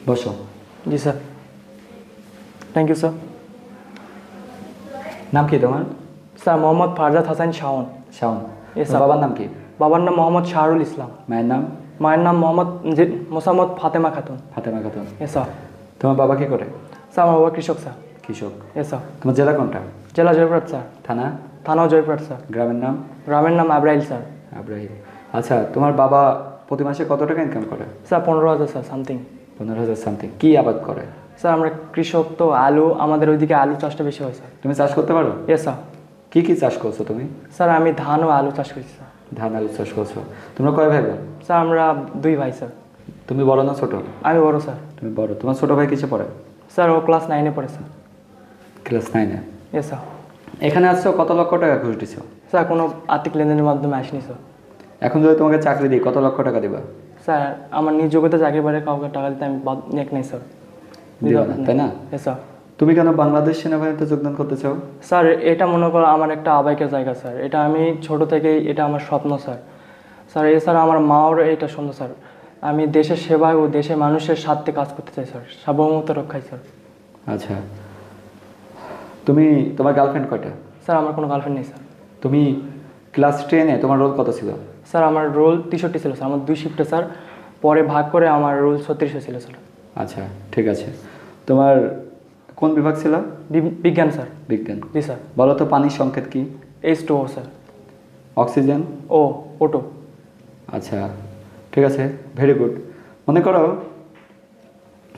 বসো। জি sir. Thank you sir. নাম কি তোমার? Sir Mohammad Farzad Hasan Shaon. Shaon. Yes, sir. বাবার নাম কি? বাবার নাম মোহাম্মদ শাহরুল ইসলাম। মায়ের নাম? মায়ের নাম মোসাম্মদ ফাতেমা খাতুন। ফাতেমা খাতুন। Yes sir. তোমার বাবা কি করে? স্যার আমার বাবা কৃষক স্যার। কৃষক। S sir. তোমার জেলা কোনটা? জেলা জয়পুরহাট স্যার। থানা? থানাও জয়পুরহাট স্যার। গ্রামের নাম? গ্রামের নাম আব্রাইল স্যার। আব্রাহিম। আচ্ছা, তোমার বাবা প্রতি মাসে কত টাকা ইনকাম করে? Sir 15,000 sir something. 15,000 সামথিং। কি আবাদ করে? স্যার আমরা কৃষক তো আলু, আমাদের ওইদিকে আলু চাষটা বেশি হয় স্যার। তুমি চাষ করতে পারো? S sir. কি কি চাষ করছো তুমি? স্যার আমি ধান ও আলু চাষ করছি স্যার। ধান আলু চাষ করছো। তোমরা কয় ভাই বোন? স্যার আমরা 2 ভাই স্যার। তুমি বড় না ছোট? আমি বড় স্যার। তুমি বড়। তোমার ছোট ভাই কিসে পড়ে? স্যার ও ক্লাস 9-এ পড়ে স্যার। ক্লাস 9-এ। Yes sir. এখানে আসছো, কত লক্ষ টাকা ঘুষ দিছো? স্যার কোনো আর্থিক লেনদেনের মাধ্যমে আসিনি স্যার। এখন যদি তোমাকে চাকরি দিই কত লক্ষ টাকা দিবা? স্যার আমার নিজ যোগ্যতা চাকরি বাড়ে কাউকে টাকা দিতে আমি এক নেই স্যার। দিবা না, তাই না? S sir. তুমি কেন বাংলাদেশ সেনাবাহিনীতে যোগদান করতে চাও? স্যার এটা মনে করো আমার একটা আবেগের জায়গা স্যার। এটা আমি ছোট থেকেই, এটা আমার স্বপ্ন স্যার। স্যার এছাড়া আমার মাও এটা সুন্দর স্যার। আমি দেশের সেবায় ও দেশের মানুষের স্বার্থে কাজ করতে চাই স্যার, সার্বভৌমত্ব রক্ষায় স্যার। আচ্ছা, তোমার গার্লফ্রেন্ড কয়টা? স্যার আমার কোনো গার্লফ্রেন্ড নেই স্যার। তুমি ক্লাস 10-এ তোমার রোল কত ছিল? স্যার আমার রোল 63 ছিল স্যার। আমার 2 শিফটে স্যার, পরে ভাগ করে আমার রোল 36 ছিল স্যার। আচ্ছা, ঠিক আছে। তোমার কোন বিভাগ ছিল? বিজ্ঞান স্যার। বিজ্ঞান। জি স্যার। বলো তো পানির সংকেত কি? H2O sir. অক্সিজেন? ওটো। আচ্ছা, ঠিক আছে, ভেরি গুড। মনে করো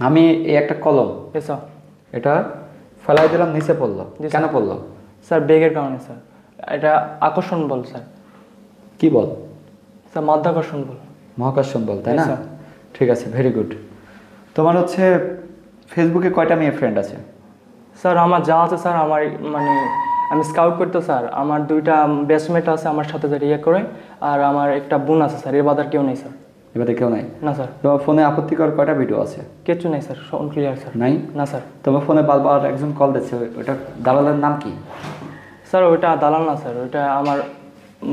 আমি এই একটা কলম, এস স্যার। এটা ফেলাই দিলাম, নিচে পড়লো, কেন পড়লো? স্যার বেগের কারণে স্যার। এটা আকর্ষণ বল স্যার। কি বল? স্যার মাধ্যাকর্ষণ বল। মহাকর্ষণ বল, তাই না? Yes, sir. ঠিক আছে, ভেরি গুড। তোমার হচ্ছে ফেসবুকে কয়টা মেয়ে ফ্রেন্ড আছে? স্যার আমার যা আছে স্যার, আমার মানে আমি স্কাউট করতে স্যার, আমার 2টা বেস্টমেট আছে আমার সাথে যে ইয়ে করে, আর আমার একটা বোন আছে স্যার। এর বাদ আর কেউ নেই স্যার। এবারে কেউ নাই? না স্যার। তোমার ফোনে আপত্তিকর কয়টা ভিডিও আছে? কিচ্ছু নেই স্যার, ক্লিয়ার স্যার। নাই? না স্যার। তোমার ফোনে বারবার একজন কল দিচ্ছে, ওটা দালালের নাম কি? স্যার ওইটা দালাল না স্যার, ওইটা আমার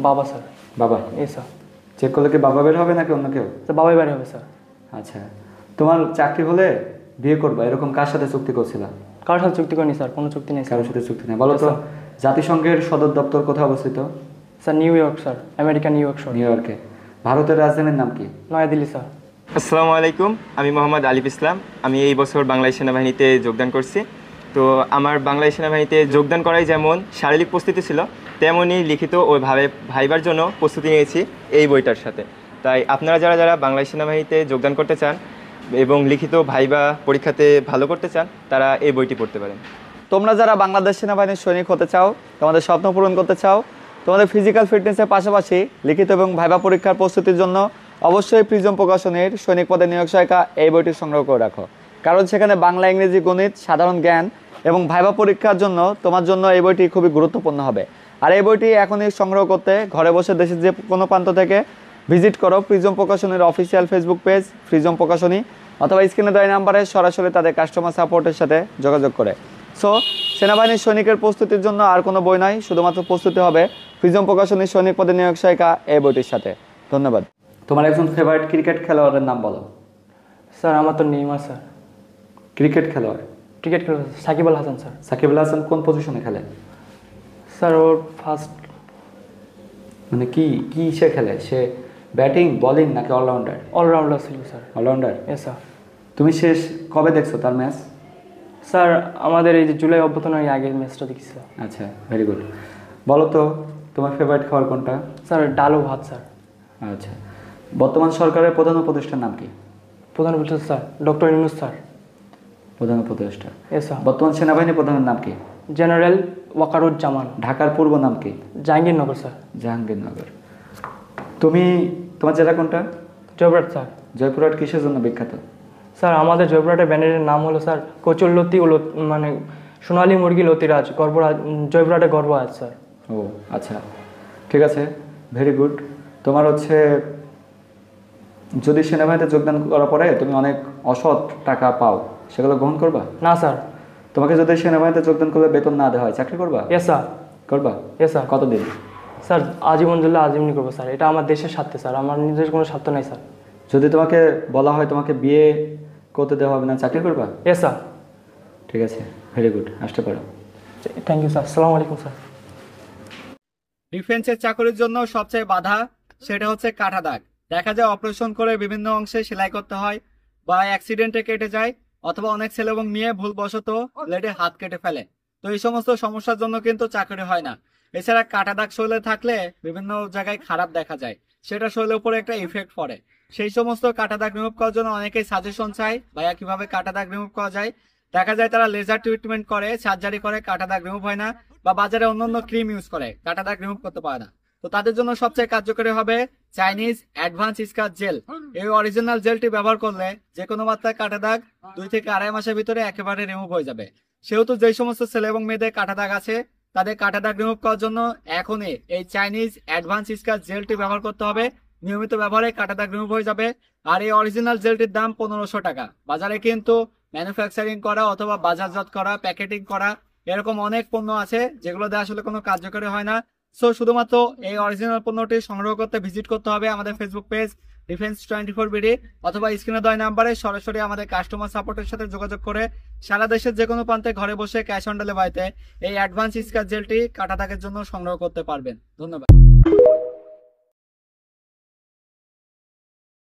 বাবা স্যার। বাবা? এই স্যার। চেক করলে কি বাবা বের হবে নাকি অন্য কেউ? স্যার বাবাই বাড়ি হবে স্যার। আচ্ছা, তোমার চাকরি হলে বিয়ে করবা, এরকম কার সাথে চুক্তি করছিলা? কারোর সাথে চুক্তি করিনি স্যার, কোনো চুক্তি নেই স্যার। কারোর সাথে চুক্তি নেই। বলো তো জাতিসংঘের সদর দপ্তর কোথায় অবস্থিত? Sir new York sir, America new York শহর। নিউ ইয়র্কে। ভারতের রাজধানীর নাম কি? নয়াদিল্লি স্যার। আসসালামু আলাইকুম, আমি মোহাম্মদ আলিফ ইসলাম। আমি এই বছর বাংলাদেশ সেনাবাহিনীতে যোগদান করছি। তো আমার বাংলাদেশ সেনাবাহিনীতে যোগদান করাই যেমন শারীরিক প্রস্তুতি ছিল, তেমনই লিখিত ওইভাবে ভাইবার জন্য প্রস্তুতি নিয়েছি এই বইটার সাথে। তাই আপনারা যারা যারা বাংলাদেশ সেনাবাহিনীতে যোগদান করতে চান এবং লিখিত ভাইবা পরীক্ষাতে ভালো করতে চান, তারা এই বইটি পড়তে পারেন। তোমরা যারা বাংলাদেশ সেনাবাহিনীর সৈনিক হতে চাও, তোমাদের স্বপ্ন পূরণ করতে চাও, তোমাদের ফিজিক্যাল ফিটনেসের পাশাপাশি লিখিত এবং ভাইবা পরীক্ষার প্রস্তুতির জন্য অবশ্যই প্রিজম প্রকাশনের সৈনিক পদে নিয়োগ সহায়িকা এই বইটি সংগ্রহ করে রাখো। কারণ সেখানে বাংলা, ইংরেজি, গণিত, সাধারণ জ্ঞান এবং ভাইবা পরীক্ষার জন্য তোমার জন্য এই বইটি খুবই গুরুত্বপূর্ণ হবে। আর এই বইটি এখনই সংগ্রহ করতে ঘরে বসে দেশের যে কোনো প্রান্ত থেকে ভিজিট করো প্রিজম প্রকাশনের official Facebook page Prism Prokashoni, অথবা স্ক্রিনে দেওয়া নাম্বারে সরাসরি তাদের কাস্টমার সাপোর্টের সাথে যোগাযোগ করে। সো সেনাবাহিনীর সৈনিকের প্রস্তুতির জন্য আর কোনো বই নাই, শুধুমাত্র প্রস্তুতি হবে প্রিজম প্রকাশনীর সৈনিক পদে নিয়োগ সহায়িকা এই বইটির সাথে। ধন্যবাদ। তোমার একজন ফেভারিট ক্রিকেট খেলোয়াড়ের নাম বলো। স্যার আমার তো নেইমার স্যার। ক্রিকেট খেলোয়াড়? ক্রিকেট খেলোয়াড় সাকিব আল হাসান স্যার। সাকিব আল হাসান কোন পজিশনে খেলে? স্যার ওর ফার্স্ট, মানে কি সে খেলে? সে ব্যাটিং, বোলিং নাকি অলরাউন্ডার? অলরাউন্ডার ছিল স্যার। অলরাউন্ডার? S sir. তুমি শেষ কবে দেখছো তার ম্যাচ? স্যার আমাদের এই যে জুলাই অভ্যর্থনার আগে ম্যাচটা দেখি স্যার। আচ্ছা, ভেরি গুড। বলো তো তোমার ফেভারিট খাবার কোনটা? স্যার ডাল ও ভাত স্যার। আচ্ছা, বর্তমান সরকারের প্রধান উপদেষ্টার নাম কি? প্রধান উপদেষ্টা স্যার ডক্টর ইউনূস স্যার। প্রধান উপদেষ্টা। S sir. বর্তমান সেনাবাহিনী প্রধানের নাম কি? জেনারেল ওয়াকারুজ্জামান। ঢাকার পূর্ব নাম কি? জাহাঙ্গীরনগর স্যার। জাহাঙ্গীরনগর। তোমার জেলা কোনটা? জয়পুরহাট স্যার। জয়পুরহাট কিসের জন্য বিখ্যাত? স্যার আমাদের জয়পুরহাটের ব্যানারের নাম হলো স্যার কচুরলতি ও মানে সোনালী মুরগি লতিরাজ, গর্বরাজ, জয়পুরহাটের গর্ব আছে স্যার। ও আচ্ছা, ঠিক আছে, ভেরি গুড। তোমার হচ্ছে যদি সেনাবাহিনীতে যোগদান করার পরে তুমি অনেক অসৎ টাকা পাও, সেগুলো গ্রহণ করবা? না স্যার। তোমাকে যদি সেনাবাহিনীতে যোগদান করলে বেতন না দেওয়া হয়, চাকরি করবা? Yes sir. করবা? Yes sir. কতদিন? স্যার আজীবন জুল্লা আজীবনই করবো স্যার। এটা আমার দেশের স্বার্থে স্যার, আমার নিজের কোনো স্বার্থ নাই স্যার। যদি তোমাকে বলা হয় তোমাকে বিয়ে করতে দেওয়া হবে না, চাকরি করবা? এ স্যার। ঠিক আছে, ভেরি গুড, আসতে পারো। থ্যাংক ইউ স্যার, আসসালামু আলাইকুম স্যার। ডিফেন্সের চাকরির জন্য সবচেয়ে বাধা সেটা হচ্ছে কাটা দাগ। দেখা যায় অপারেশন করে বিভিন্ন অংশে সেলাই করতে হয় বা অ্যাক্সিডেন্টে কেটে যায়, অথবা অনেক ছেলে এবং মেয়ে ভুলবশত ব্লেডে হাত কেটে ফেলে। তো এই সমস্ত সমস্যার জন্য কিন্তু চাকরি হয় না। এছাড়া কাটা দাগ শরীরে থাকলে বিভিন্ন জায়গায় খারাপ দেখা যায়, সেটা শরীরের উপরে একটা ইফেক্ট পড়ে। সেই সমস্ত কাটা দাগ রিমুভ করার জন্য অনেকেই সাজেশন চায়, ভাইয়া কিভাবে কাটা দাগ রিমুভ করা যায়। দেখা যায় তারা লেজার ট্রিটমেন্ট করে, সার্জারি করে, কাটা দাগ রিমুভ হয় না, বা বাজারে অন্যান্য ক্রিম ইউজ করে, কাটা দাগ রিমুভ করতে পারে না। তো তাদের জন্য সবচেয়ে কার্যকরী হবে চাইনিজ অ্যাডভান্স স্কার জেল। এই অরিজিনাল জেলটি ব্যবহার করলে যে কোনো মাত্রায় কাটা দাগ 2 থেকে 2.5 মাসের ভিতরে একেবারে রিমুভ হয়ে যাবে। সেহেতু যেই সমস্ত ছেলে এবং মেয়েদের কাটা দাগ আছে, তাদের কাটা দাগ রিমুভ করার জন্য এখনই এই চাইনিজ অ্যাডভান্স স্কার জেলটি ব্যবহার করতে হবে। নিয়মিত ব্যবহারে কাটা দাগ রিমুভ হয়ে যাবে। আর এই অরিজিনাল জেলটির দাম 1500 টাকা। বাজারে কিন্তু ম্যানুফ্যাকচারিং করা অথবা বাজারজাত করা, প্যাকেটিং করা এরকম অনেক পণ্য আছে যেগুলোতে আসলে কোনো কার্যকরী হয় না। সো শুধুমাত্র এই অরিজিনাল পণ্যটি সংগ্রহ করতে ভিজিট করতে হবে আমাদের ফেসবুক পেজ ডিফেন্স 24 বিডি, অথবা স্ক্রিনে দেওয়া নাম্বারে সরাসরি আমাদের কাস্টমার সাপোর্টের সাথে যোগাযোগ করে সারা দেশের যে কোনো প্রান্তে ঘরে বসে ক্যাশ অন ডেলিভারিতে এই অ্যাডভান্স স্কার জেলটি কাটা দাগের জন্য সংগ্রহ করতে পারবেন। ধন্যবাদ।